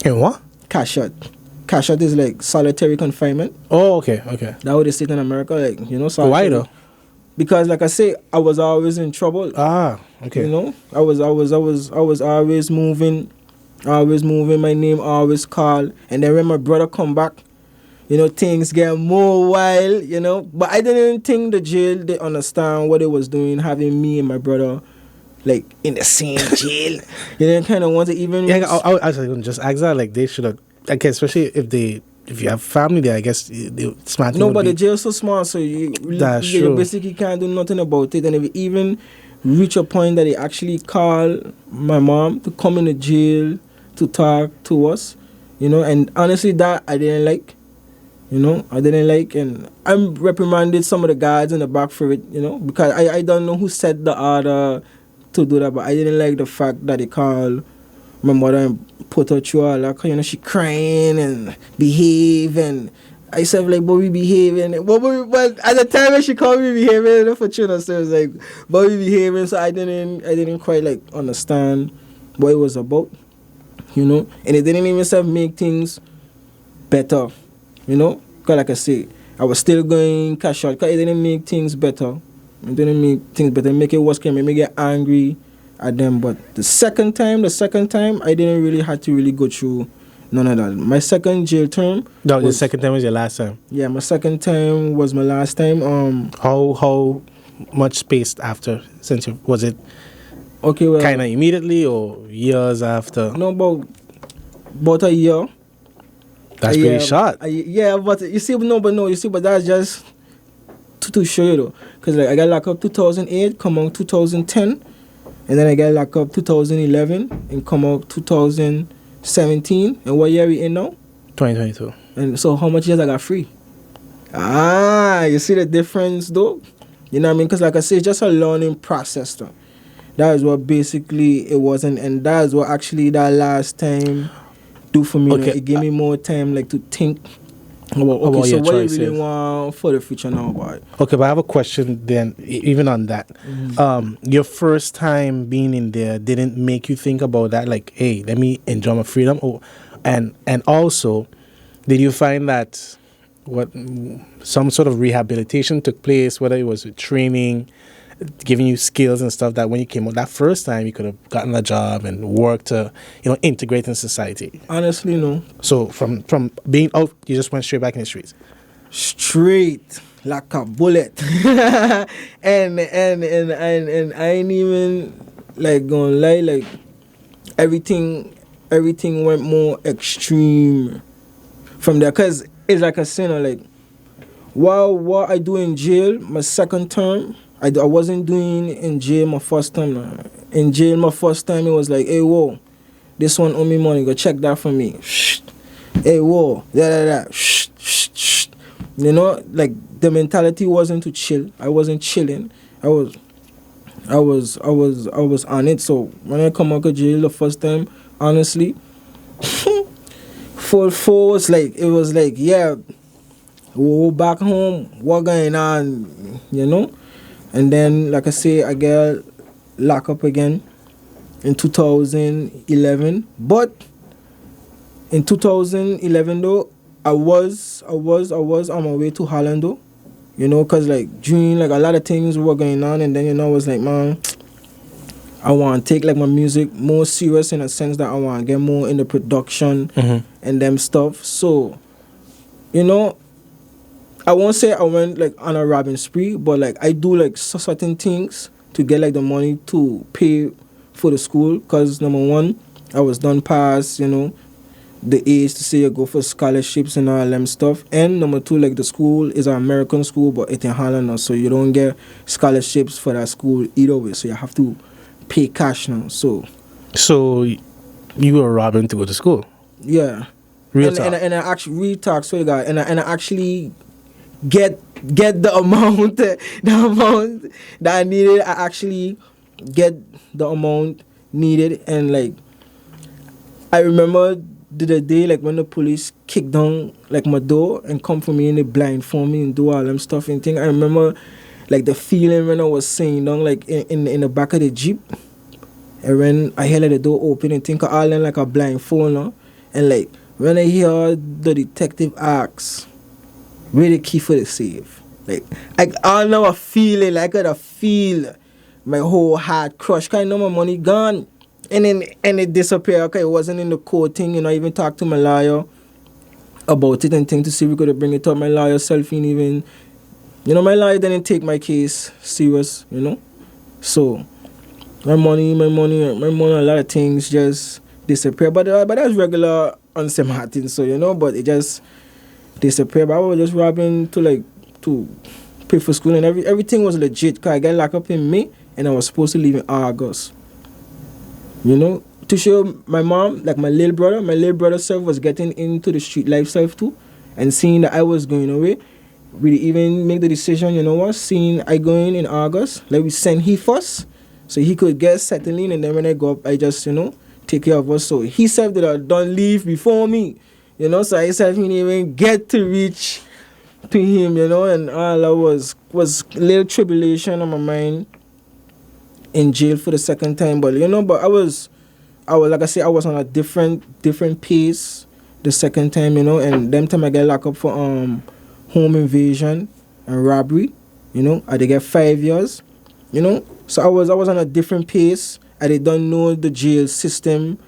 A: In what?
B: Cash out. Cash out is like solitary confinement.
A: Oh, okay.
B: That would they say in America, like, solitary.
A: Why though?
B: Because like I say, I was always in trouble.
A: Ah, okay.
B: I was always moving, my name always called. And then when my brother come back, things get more wild, But I didn't think the jail, they understand what it was doing, having me and my brother like in the same jail. You didn't kind of want to even.
A: Yeah, I was just ask that, like they should have. I guess especially if you have family there, I guess they smart.
B: No, but the jail's so small, so you basically can't do nothing about it. And if you even reach a point that they actually call my mom to come in the jail to talk to us, and honestly, that I didn't like. And I reprimanded some of the guards in the back for it, because I don't know who set the order to do that, but I didn't like the fact that they called my mother and put her through all that, she crying and behave, and I said like, but we behaving, but at the time when she called me behaving, for children, so it was like, but we behaving, so I didn't quite like understand what it was about, and it didn't even make things better, because like I say, I was still going cash out, because it didn't make things better. Make it worse, make me get angry at them. But the second time, I didn't really have to really go through none of that. My second jail term.
A: No, the second time was your last time.
B: Yeah, my second time was my last time.
A: How much space after? Was it
B: okay? Well,
A: kind of immediately or years after?
B: No, about a year.
A: That's pretty short.
B: Yeah, but you see, but that's just to show you though, because like I got locked up 2008, come out 2010. And then I got locked up 2011 and come out 2017. And what year are we in now?
A: 2022.
B: And so how much years I got free? You see the difference though? You know what I mean? Because like I say, it's just a learning process though. That is what basically it wasn't. And that is what actually that last time do for me.
A: Okay.
B: It gave me more time like to think Well, okay,
A: about
B: so
A: your
B: what you
A: choices.
B: really want for the future now, boy?
A: Okay, but I have a question then, even on that. Your first time being in there didn't make you think about that, like, hey, let me enjoy my freedom? And also, did you find that what some sort of rehabilitation took place, whether it was with training, giving you skills and stuff that when you came out that first time, you could have gotten a job and worked to, integrate in society?
B: Honestly, no.
A: So from being out, you just went straight back in the streets.
B: Straight like a bullet. And I ain't even like gonna lie, like everything went more extreme from there, cause it's like a sinner. Like what I do in jail my second term, I wasn't doing in jail my first time. In jail my first time, it was like, hey, whoa, this one owe me money, go check that for me. Shh. Hey, whoa, that. Shh, shh, shh. You know, like the mentality wasn't to chill. I wasn't chilling. I was on it. So when I come out of jail the first time, honestly, full force, like it was like, yeah, we're back home. What going on? You know, and then like I say, I get locked up again in 2011. But in 2011 though, I was on my way to Holland though, you know, cause like during like a lot of things were going on, and then you know I was like, man, I want to take like my music more serious in a sense that I want to get more in the production and them stuff. So, you know, I won't say I went like on a robbing spree, but like I do like certain things to get like the money to pay for the school, cause number one, I was done past, you know, the age to say you go for scholarships and all them stuff. And number two, like the school is an American school, but it's in Holland now, so you don't get scholarships for that school either way. So you have to pay cash now. So
A: you were robbing to go to school?
B: Yeah.
A: Real
B: and,
A: talk.
B: and I actually real talk, swear to God, and I actually get the amount that I needed. I actually get the amount needed, and like I remember the day like when the police kicked down like my door and come for me and they blindfold me and do all them stuff and thing. I remember like the feeling when I was sitting down like in the back of the Jeep, and when I hear like the door open and think of all them like a blindfold now, and like when I hear the detective ask where the key for the safe, like I know a feeling like I could feel my whole heart crush. Cause I know my money gone. And it disappeared. Okay, it wasn't in the court thing, you know. I even talked to my lawyer about it and thing to see if we could bring it up. My lawyer self even, you know, my lawyer didn't take my case serious, you know. So my money, a lot of things just disappeared. But that's regular on St. Martin, so you know. But it just disappeared. But I was just robbing to pay for school, and everything was legit. Cause I got locked up in May, and I was supposed to leave in August. You know, to show my mom, like my little brother self was getting into the street lifestyle too, and seeing that I was going away, we even make the decision, you know what, seeing I going in August, like we send he first, so he could get settled in, and then when I go up, I just, you know, take care of us. So he said that I don't leave before me, you know, so I said he didn't even get to reach to him, you know, and all I was a little tribulation on my mind in jail for the second time. But you know, but I was like I say, I was on a different pace the second time, you know, and them time I get locked up for home invasion and robbery, you know, I did get 5 years, you know. So I was on a different pace. I did don't know the jail system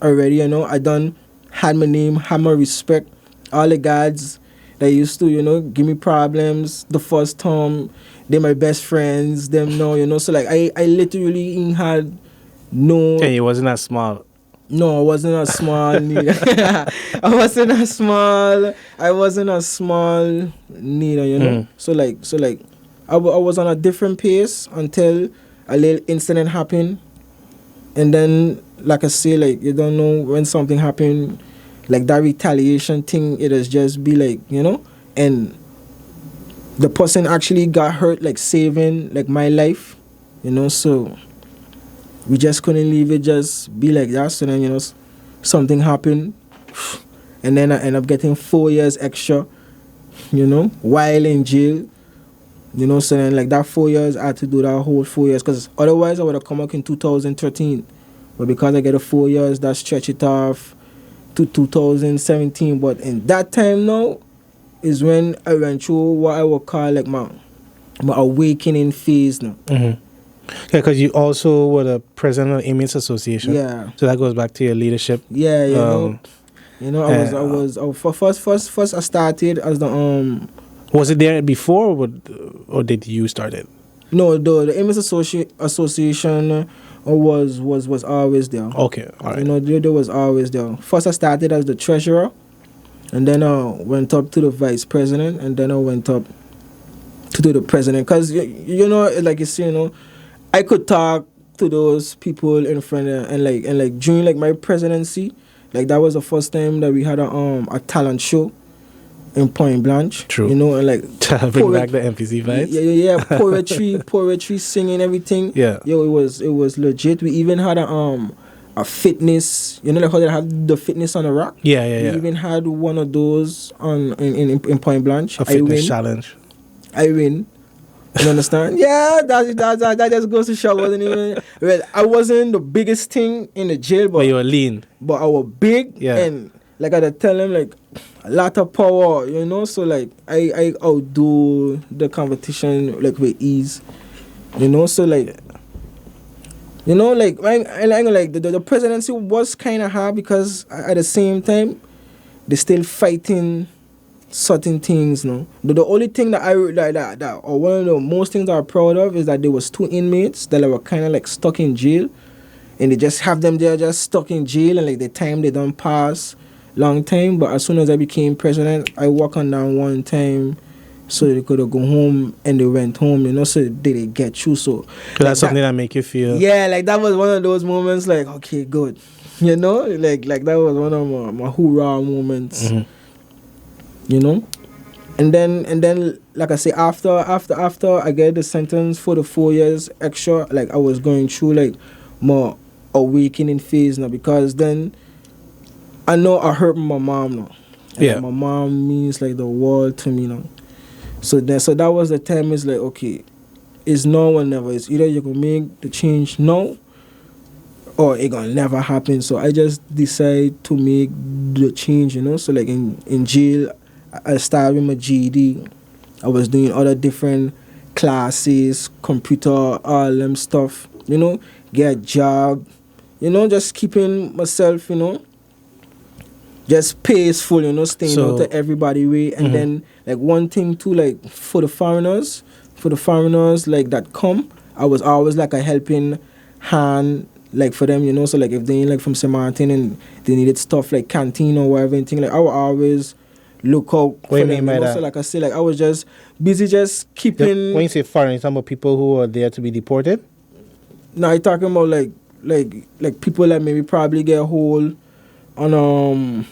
B: already, you know. I done had my name, had my respect. All the guards that used to, you know, give me problems the first time, they my best friends, them know, you know. So like I literally had no.
A: Hey, it wasn't that small.
B: No, I wasn't a small neither. I wasn't a small neither, you know. So like I was on a different pace until a little incident happened, and then like I say, like you don't know when something happened, like that retaliation thing, it has just be like, you know, and the person actually got hurt, like saving like my life, you know. So we just couldn't leave it just be like that. So then, you know, something happened, and then I end up getting 4 years extra you know, while in jail. You know, so then like that 4 years, I had to do that whole 4 years, because otherwise I would have come out in 2013. But because I get a 4 years, that stretch it off to 2017. But in that time now is when I went through what I would call like my awakening phase now.
A: Mm-hmm. Yeah, because you also were the president of the Inmates Association.
B: Yeah.
A: So that goes back to your leadership.
B: Yeah, first I started as the
A: Was it there before, or did you start it?
B: No, the Inmates Association was always there.
A: Okay, all right.
B: You know, there was always there. First I started as the treasurer, and then I went up to the vice president, and then I went up to do the president. Because, you know, like you see, you know, I could talk to those people in front of, and like during like my presidency, like that was the first time that we had a talent show in Point Blanche.
A: True.
B: You know, and like
A: bring back the MPC vibes.
B: Yeah. Poetry, singing, everything.
A: Yeah.
B: Yo, it was legit. We even had a fitness. You know, like how they have the fitness on the rock.
A: Yeah.
B: We even had one of those in Point Blanche.
A: A fitness challenge.
B: I win. You understand? Yeah, that just goes to show. Wasn't even. Well, I wasn't the biggest thing in the jail, but
A: you were lean.
B: But I was big, and like I tell him, like a lot of power, you know. So like I outdo the competition like with ease, you know. So like, you know, like I like the presidency was kind of hard because at the same time they still fighting certain things, no. The only thing that I like that or one of the most things I'm proud of is that there was 2 inmates that were kind of like stuck in jail, and they just have them there just stuck in jail, and like the time they don't pass long time. But as soon as I became president, I walked on down one time so they could go home, and they went home, you know, so they get through. So
A: that's something that make you feel,
B: yeah, like that was one of those moments like, okay, good, you know, like that was one of my hoorah moments.
A: Mm-hmm.
B: You know, and then like I say, after I get the sentence for the 4 years extra, like I was going through like more awakening phase now, because then I know I hurt my mom now. And my mom means like the world to me now. So that was the time. It's like, okay, it's now or never. It's either you can make the change now, or it gonna never happen. So I just decide to make the change, you know. So like in jail, I started with my GED. I was doing other different classes, computer, all them stuff, you know, get a job, you know, just keeping myself, you know, just peaceful, you know, staying out of everybody way. And then, like, one thing too, like, for the foreigners, like, that come, I was always, like, a helping hand, like, for them, you know. So, like, if they ain't, like, from St. Martin and they needed stuff, like, canteen or whatever, anything, like, I would always look out for them, you know? So like I say, like I was just busy just keeping.
A: When you say foreign, you're talking about people who are there to be deported?
B: No, I'm talking about like people that maybe probably get a hold on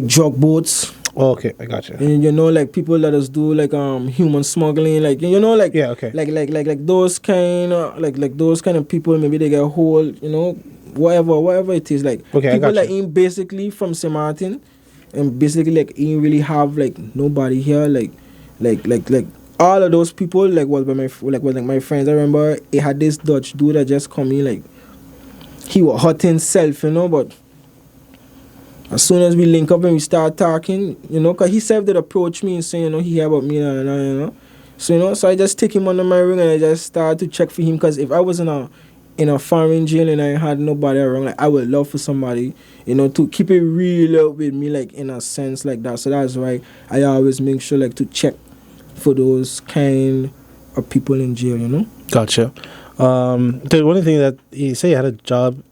B: drug boats.
A: Oh, okay, I got you.
B: And you know, like people that us do like human smuggling, like, you know, like,
A: yeah, okay,
B: like those kind of like those kind of people, maybe they get a hold, you know, whatever it is, like,
A: okay,
B: people that ain't basically from St. Martin, and basically like ain't really have like nobody here, like all of those people like was my friends. I remember it had this Dutch dude that just come in, like he was hot himself, you know, but as soon as we link up and we start talking, you know, because he said that approach me and say, you know, he hear about me, you know. So, you know, so I just take him under my ring and I just start to check for him, because if I was in a foreign jail and I had nobody around, like I would love for somebody, you know, to keep it real with me, like in a sense like that. So that's why I always make sure like to check for those kind of people in jail, you know.
A: Gotcha. The only thing that you say you had a job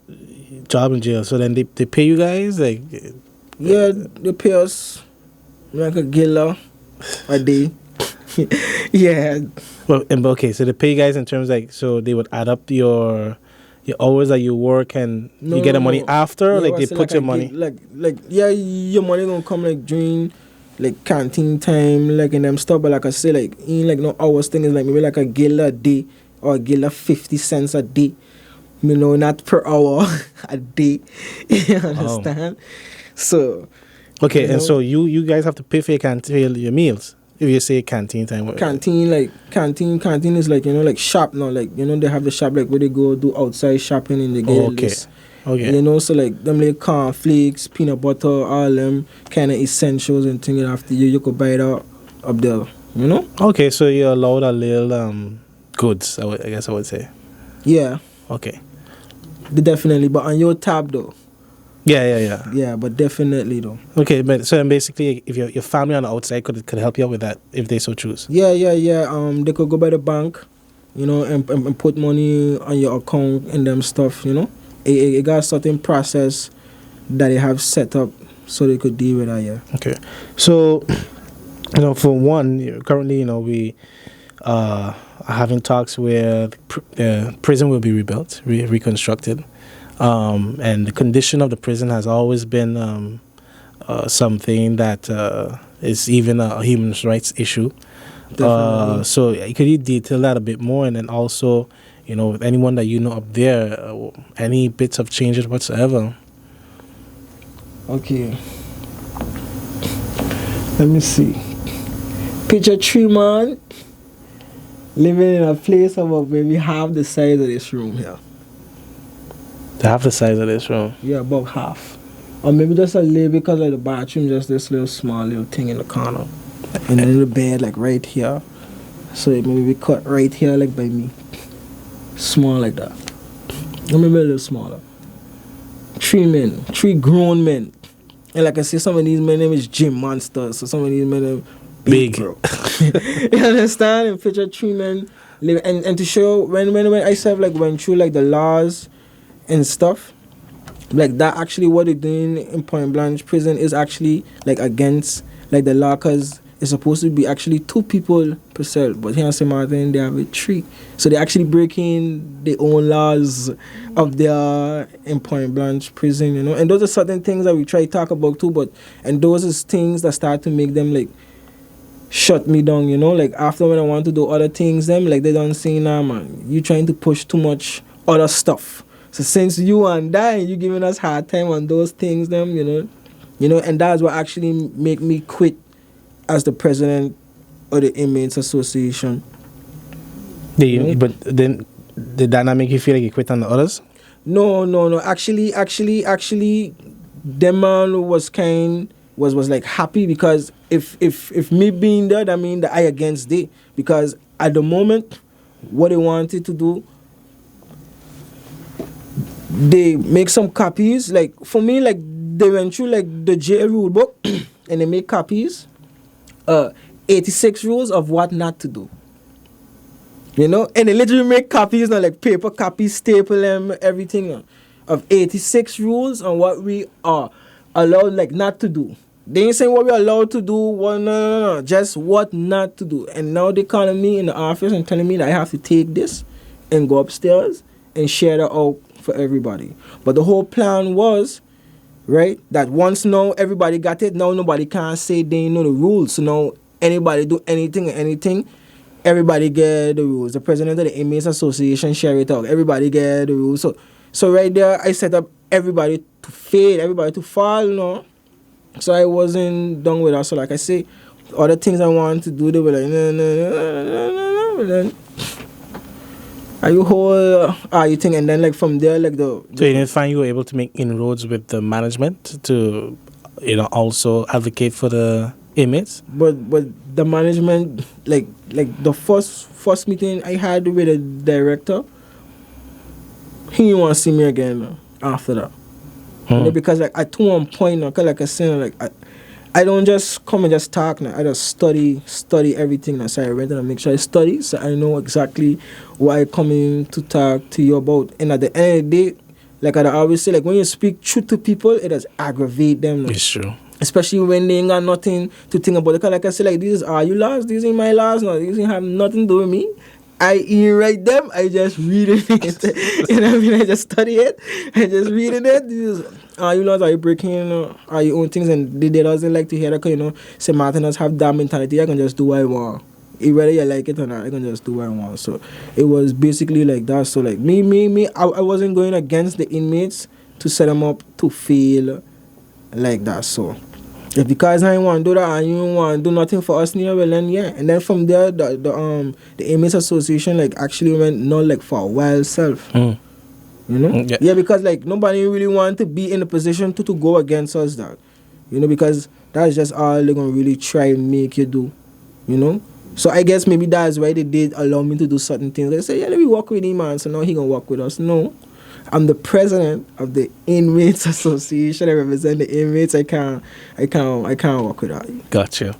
A: in jail, so then they pay you guys, like?
B: Yeah, they pay us like $1 a day. Yeah.
A: Well, okay, so they pay you guys in terms like, so they would add up your hours that you work, and you get the money after, or like they put like your money?
B: Yeah, your money gonna come like during like canteen time, like in them stuff. But like I say, like ain't like no hours thing, is like maybe like $1 a day or $1 50 cents a day. You know, not per hour, a day. You understand? So,
A: Okay,
B: You
A: and
B: know?
A: so you guys have to pay for your canteen, your meals. If you say canteen time,
B: Canteen is like, like shop now, like, they have the shop like where they go do outside shopping and they get
A: Oh,
B: a
A: okay,
B: list.
A: okay,
B: So like them like cornflakes, peanut butter, all them kind of essentials and things after you could buy it up there,
A: okay. So you're allowed a little goods. I guess I would say.
B: Yeah,
A: Okay.
B: definitely. But on your tab though,
A: Yeah.
B: yeah, but definitely though.
A: Okay, but so then basically, if your family on the outside could help you out with that if they so choose.
B: Yeah. They could go by the bank, and put money on your account and them stuff. It got a certain process that they have set up so they could deal with that. Yeah.
A: Okay, so for one, currently, we are having talks where the prison will be rebuilt, reconstructed, and the condition of the prison has always been something that is even a human rights issue.
B: Definitely.
A: So could you detail that a bit more, and then also, anyone that you know up there, any bits of changes whatsoever?
B: Okay. Let me see. Picture 3 man living in a place about maybe half the size of this room here.
A: Half the size of this room.
B: Yeah, about half. Or maybe just a little because like the bathroom, just this little small little thing in the corner. And then the bed like right here. So it maybe be cut right here like by me. Small like that. Or maybe a little smaller. 3 men. 3 grown men. And like I say, some of these men name is gym monsters. So some of these men are big, bro. You understand? And picture 3 men live and to show when I said like went through like the laws and stuff, like that actually what they're doing in Point Blanche prison is actually like against like the law, because it's supposed to be actually 2 people per cell, but here in St. Martin they have 3, so they're actually breaking their own laws of their in Point Blanche prison, and those are certain things that we try to talk about too, and those is things that start to make them like shut me down, like after when I want to do other things, them like they don't say, nah man, you trying to push too much other stuff. So since you and I, you giving us hard time on those things, them, and that's what actually make me quit as the president of the Inmates Association.
A: But then did that not make you feel like you quit on the others?
B: No. Actually, them man was like happy, because if me being there, that mean that I against they, because at the moment, what they wanted to do, they make some copies, like for me, like they went through like the jail rule book and they make copies, 86 rules of what not to do, and they literally make copies now, like paper copies, staple them, everything, of 86 rules on what we are allowed like not to do. They ain't saying what we're allowed to do, no, just what not to do. And now they calling me in the office and telling me that I have to take this and go upstairs and share that out for everybody. But the whole plan was, right, that once now everybody got it, now nobody can say they know the rules. So now anybody do anything, everybody get the rules. The president of the Inmates Association share it out. Everybody get the rules. So right there, I set up everybody to fade, everybody to fall, So I wasn't done with that. So like I say, other things I wanted to do, they were like, no. And then, you think, and then like from there, like
A: So you didn't find you were able to make inroads with the management to, also advocate for the inmates?
B: But the management, like the first meeting I had with the director, he didn't want to see me again after that. Because like at one point, cause like I said, like I don't just come and just talk now. I just study everything. Now, so I went and make sure I study, so I know exactly what I come in to talk to you about. And at the end of the day, like I always say, like when you speak truth to people, it does aggravate them.
A: It's true.
B: Especially when they ain't got nothing to think about. Because like I said, like these are you laws, these ain't my laws, no, these ain't have nothing to do with me. I ain't write them, I just read it. You know what I mean? I just study it, I just reading it. You laws, are you breaking, are you own things? And they doesn't like to hear that, because, St. Martiners have that mentality. I can just do what I want. Whether you like it or not, I can just do what I want. So it was basically like that. So like me, I wasn't going against the inmates to set them up to fail like that. So If the guys ain't want to do that and you don't want to do nothing for us near, well then yeah. And then from there, the inmates association like actually went not like for a while self.
A: Mm.
B: You know?
A: Yeah.
B: Yeah, because like nobody really want to be in a position to go against us that. You know, because that's just all they're gonna really try and make you do. You know? So I guess maybe that's why they did allow me to do certain things. They say, yeah, let me work with him, man. So now he gonna work with us. No. I'm the president of the Inmates Association. I represent the inmates. I can't work with that.
A: Gotcha.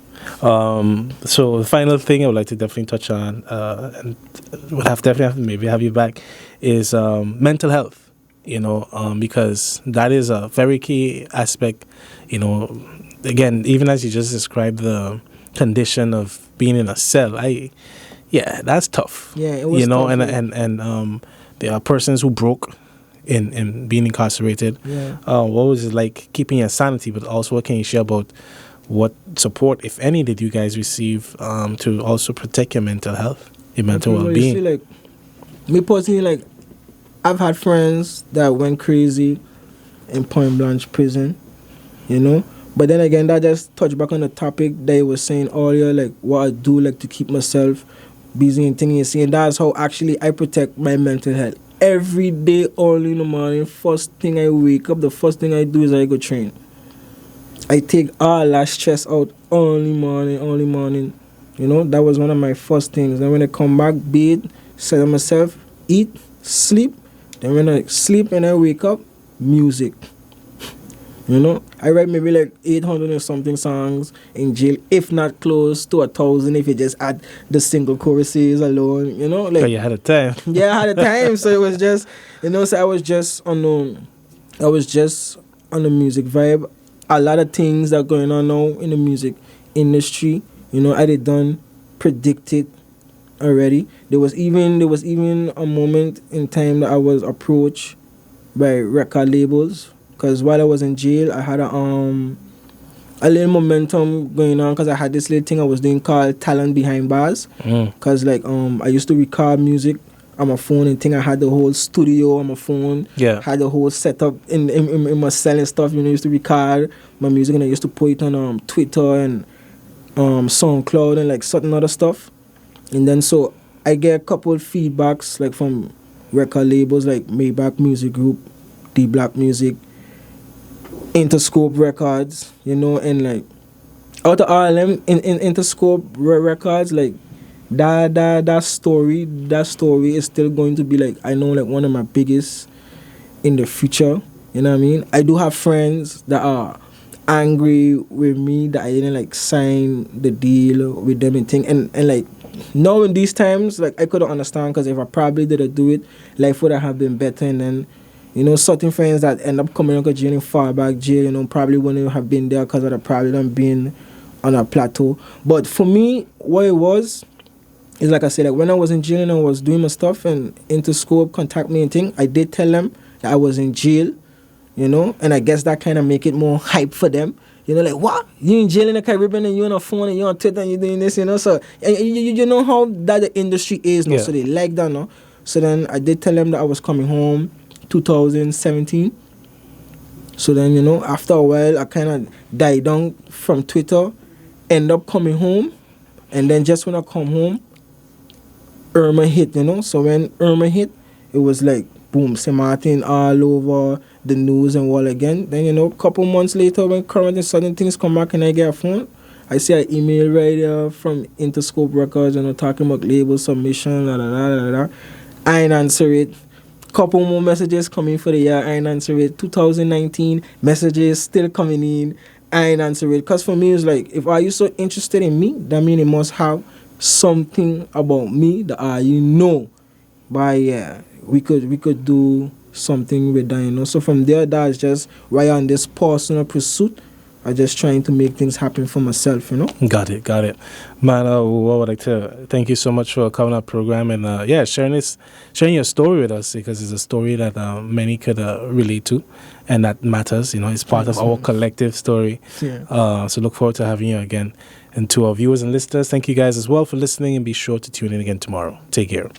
A: So the final thing I would like to definitely touch on, and would definitely have to maybe have you back, is mental health. You know, because that is a very key aspect. You know, again, even as you just described the condition of being in a cell, that's tough.
B: Yeah, it was.
A: You know,
B: tough,
A: and there are persons who broke in being incarcerated.
B: Yeah.
A: What was it like keeping your sanity, but also what can you share about what support, if any, did you guys receive to also protect your mental health, your mental well-being?
B: See, like, me personally, like, I've had friends that went crazy in Point Blanche prison, you know? But then again, that just touched back on the topic they were saying earlier, like, what I do, like, to keep myself busy and thinking and seeing. That's how actually I protect my mental health. Every day, early in the morning, first thing I wake up, the first thing I do is I go train. I take all that stress out early morning. You know, that was one of my first things. Then when I come back, bathe, settle myself, eat, sleep. Then when I sleep and I wake up, music. You know, I write maybe like 800 or something songs in jail, if not close to 1,000 if you just add the single choruses alone, you know. Like,
A: you had a time.
B: Yeah, I had a time. So it was just, you know, so I was just on the music vibe. A lot of things that are going on now in the music industry, you know, I did done predicted already. There was even a moment in time that I was approached by record labels. Because while I was in jail, I had a little momentum going on because I had this little thing I was doing called Talent Behind Bars. Because I used to record music on my phone and I had the whole studio on my phone.
A: Yeah.
B: Had the whole setup in my cell and stuff. You know, I used to record my music and I used to put it on Twitter and SoundCloud and like certain other stuff. And then so I get a couple of feedbacks like from record labels like Maybach Music Group, D Black Music, Interscope Records, you know, and like out of all them in Interscope Records, like that story is still going to be like, I know, like one of my biggest in the future. You know what I mean? I do have friends that are angry with me that I didn't like sign the deal with them and like now in these times, like I couldn't understand because if I probably didn't do it, life would have been better. And then, you know, certain friends that end up coming out of jail in far back jail, you know, probably wouldn't have been there because of the probably done been on a plateau. But for me, what it was is like I said, like when I was in jail and I was doing my stuff and Interscope contact me and thing, I did tell them that I was in jail, you know, and I guess that kind of make it more hype for them. You know, like, what? You in jail in the Caribbean and you on a phone and you on Twitter and you doing this, you know? So, you know how that the industry is, no? Yeah. So they like that, no? So then I did tell them that I was coming home 2017. So then, you know, after a while, I kind of died down from Twitter, end up coming home. And then just when I come home, Irma hit, you know? So when Irma hit, it was like, boom, St. Martin all over the news and all again. Then, you know, a couple months later, when current and sudden things come back and I get a phone, I see an email right there from Interscope Records, you know, talking about label submission, I ain't answer it. Couple more messages coming for the year, I ain't answer it. 2019, messages still coming in, I ain't answer it. Because for me, it's like, if are you so interested in me, that means it must have something about me that you know. But yeah, we could do something with that, you know. So from there, that's just why on this personal pursuit, I'm just trying to make things happen for myself, you know.
A: Got it. Man, I would like to thank you so much for coming on the program and sharing your story with us, because it's a story that many could relate to, and that matters, you know. It's part of our collective story. Yeah. So look forward to having you again. And to our viewers and listeners, thank you guys as well for listening, and be sure to tune in again tomorrow. Take care.